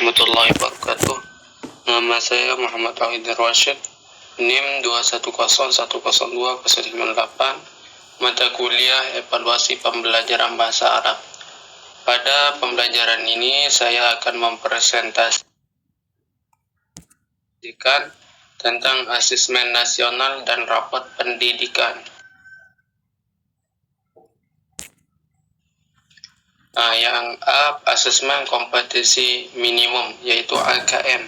warahmatullahi wabarakatuh. Nama saya Muhammad Tauhid Rashid, NIM 210102098, mata kuliah Evaluasi Pembelajaran Bahasa Arab. Pada pembelajaran ini saya akan mempresentasikan tentang asesmen nasional dan rapot pendidikan. Yang A, asesmen kompetensi minimum, yaitu AKM.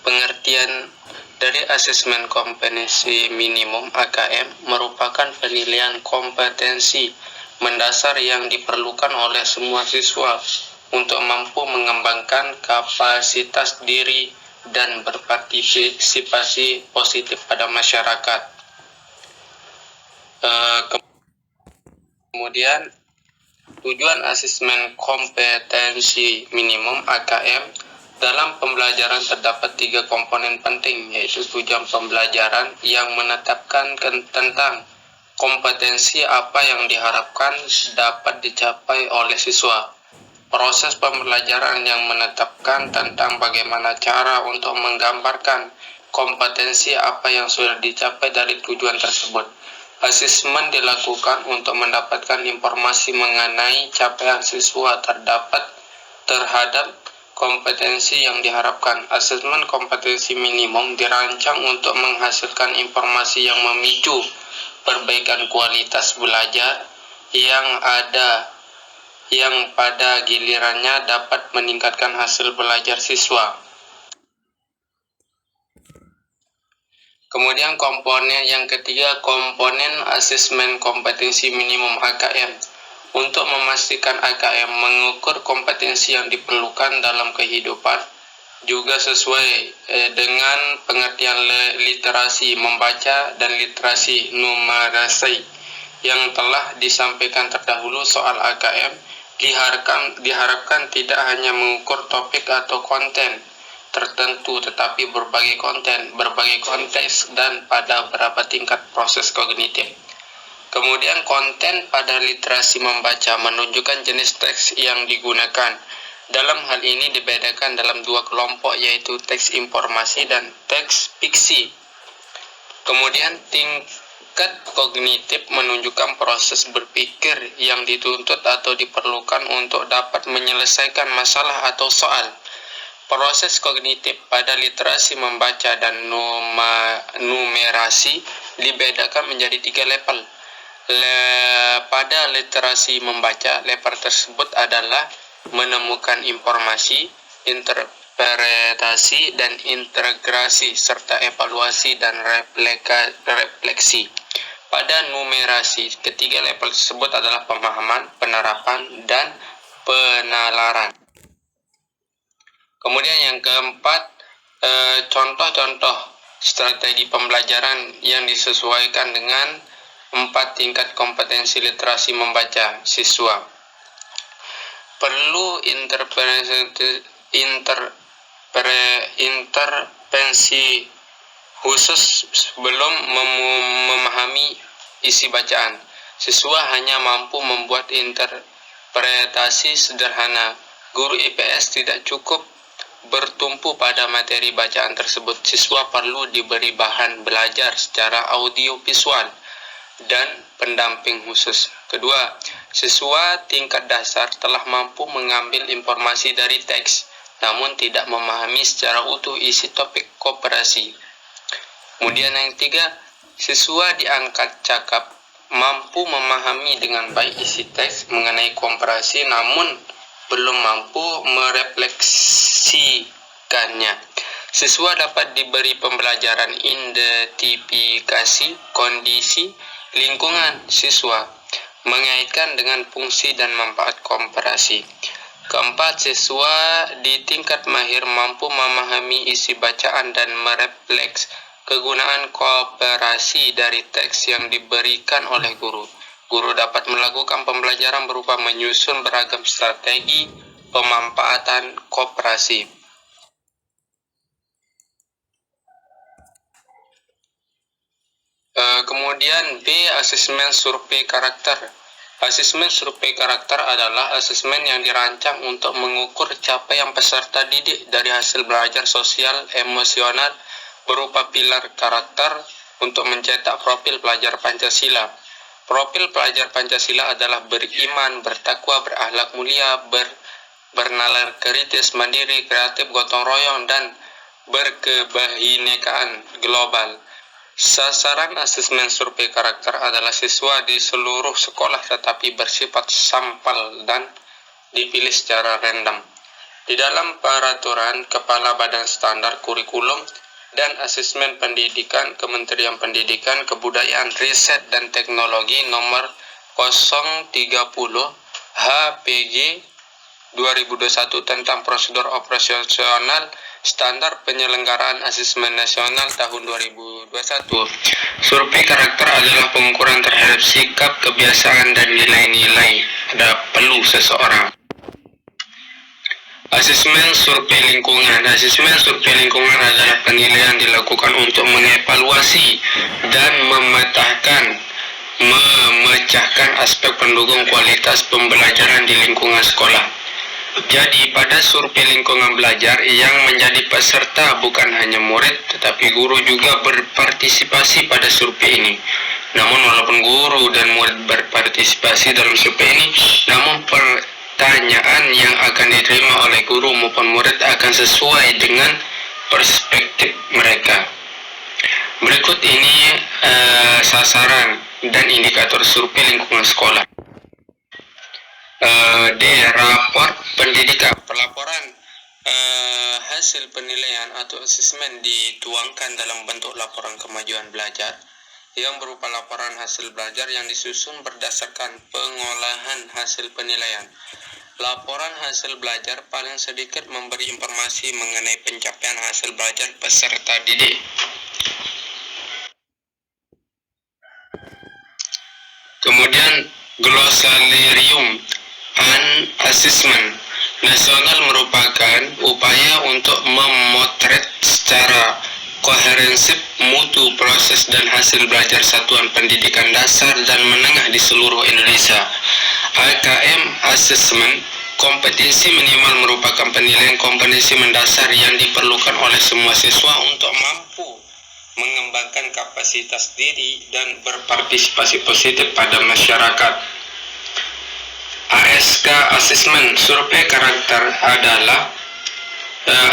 Pengertian dari asesmen kompetensi minimum AKM merupakan penilaian kompetensi mendasar yang diperlukan oleh semua siswa untuk mampu mengembangkan kapasitas diri dan berpartisipasi positif pada masyarakat. Kemudian tujuan asesmen kompetensi minimum AKM dalam pembelajaran terdapat 3 komponen penting, yaitu tujuan pembelajaran yang menetapkan tentang kompetensi apa yang diharapkan dapat dicapai oleh siswa. Proses pembelajaran yang menetapkan tentang bagaimana cara untuk menggambarkan kompetensi apa yang sudah dicapai dari tujuan tersebut. Asesmen dilakukan untuk mendapatkan informasi mengenai capaian siswa terhadap kompetensi yang diharapkan. Asesmen kompetensi minimum dirancang untuk menghasilkan informasi yang memicu perbaikan kualitas belajar yang pada gilirannya dapat meningkatkan hasil belajar siswa. Kemudian komponen yang ketiga, komponen asesmen kompetensi minimum AKM. Untuk memastikan AKM mengukur kompetensi yang diperlukan dalam kehidupan, juga sesuai dengan pengertian literasi membaca dan literasi numerasi yang telah disampaikan terdahulu. Soal AKM diharapkan tidak hanya mengukur topik atau konten tertentu, tetapi berbagai konteks dan pada beberapa tingkat proses kognitif. Kemudian konten pada literasi membaca menunjukkan jenis teks yang digunakan. Dalam hal ini dibedakan dalam 2 kelompok, yaitu teks informasi dan teks fiksi. Kemudian tingkat kognitif menunjukkan proses berpikir yang dituntut atau diperlukan untuk dapat menyelesaikan masalah atau soal. Proses kognitif pada literasi membaca dan numerasi dibedakan menjadi 3 level. Pada literasi membaca, level tersebut adalah menemukan informasi, interpretasi dan integrasi, serta evaluasi dan refleksi. Pada numerasi, ketiga level tersebut adalah pemahaman, penerapan, dan penalaran. Kemudian yang keempat, contoh-contoh strategi pembelajaran yang disesuaikan dengan 4 tingkat kompetensi literasi membaca siswa. Perlu intervensi khusus sebelum memahami isi bacaan. Siswa hanya mampu membuat interpretasi sederhana. Guru IPS tidak cukup bertumpu pada materi bacaan tersebut. Siswa perlu diberi bahan belajar secara audio visual dan pendamping khusus. Kedua, siswa tingkat dasar telah mampu mengambil informasi dari teks, namun tidak memahami secara utuh isi topik koperasi. Kemudian yang ketiga, siswa diangkat cakap mampu memahami dengan baik isi teks mengenai komparasi, namun belum mampu merefleksikannya. Siswa dapat diberi pembelajaran identifikasi kondisi lingkungan siswa, mengaitkan dengan fungsi dan manfaat komparasi. Keempat, siswa di tingkat mahir mampu memahami isi bacaan dan merefleks kegunaan komparasi dari teks yang diberikan oleh guru. Guru dapat melakukan pembelajaran berupa menyusun beragam strategi pemanfaatan komparasi. Kemudian B, asesmen survei karakter. Asesmen survei karakter adalah asesmen yang dirancang untuk mengukur capaian peserta didik dari hasil belajar sosial emosional berupa pilar karakter untuk mencetak profil pelajar Pancasila. Profil pelajar Pancasila adalah beriman, bertakwa, berakhlak mulia, bernalar kritis, mandiri, kreatif, gotong royong, dan berkebinekaan global. Sasaran asesmen survei karakter adalah siswa di seluruh sekolah tetapi bersifat sampel dan dipilih secara random. Di dalam peraturan Kepala Badan Standar Kurikulum dan Asesmen Pendidikan Kementerian Pendidikan, Kebudayaan, Riset, dan Teknologi nomor 030 HPG 2021 tentang prosedur operasional standar penyelenggaraan asesmen nasional tahun 2021. Survei karakter adalah pengukuran terhadap sikap, kebiasaan, dan nilai-nilai pada perlu seseorang. Asesmen survei lingkungan. Asesmen survei lingkungan adalah penilaian dilakukan untuk mengevaluasi dan memecahkan aspek pendukung kualitas pembelajaran di lingkungan sekolah. Jadi pada survei lingkungan belajar yang menjadi peserta bukan hanya murid tetapi guru juga berpartisipasi pada survei ini. Namun walaupun guru dan murid berpartisipasi dalam survei ini, namun pertanyaan yang akan diterima oleh guru maupun murid akan sesuai dengan perspektif mereka. Berikut ini sasaran dan indikator survei lingkungan sekolah. D. Rapor pendidikan. Pelaporan hasil penilaian atau asesmen dituangkan dalam bentuk laporan kemajuan belajar yang berupa laporan hasil belajar yang disusun berdasarkan pengolahan hasil penilaian. Laporan hasil belajar paling sedikit memberi informasi mengenai pencapaian hasil belajar peserta didik. Kemudian Glossarium Assessment Nasional merupakan upaya untuk memotret secara koherensif mutu proses dan hasil belajar satuan pendidikan dasar dan menengah di seluruh Indonesia. AKM Assessment kompetensi minimal merupakan penilaian kompetensi mendasar yang diperlukan oleh semua siswa untuk mampu mengembangkan kapasitas diri dan berpartisipasi positif pada masyarakat. ASK Assessment survei karakter adalah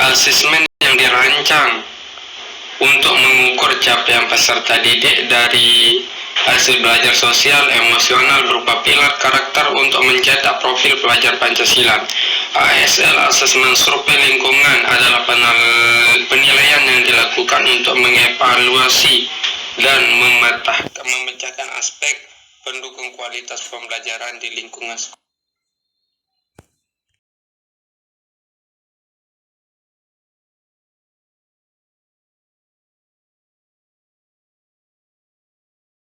asesmen yang dirancang untuk mengukur capaian peserta didik dari hasil belajar sosial emosional berupa pilar karakter untuk mencetak profil pelajar Pancasila. ASL Assessment survei lingkungan adalah penilaian yang dilakukan untuk mengevaluasi dan memecahkan aspek pendukung kualitas pembelajaran di lingkungan sekolah.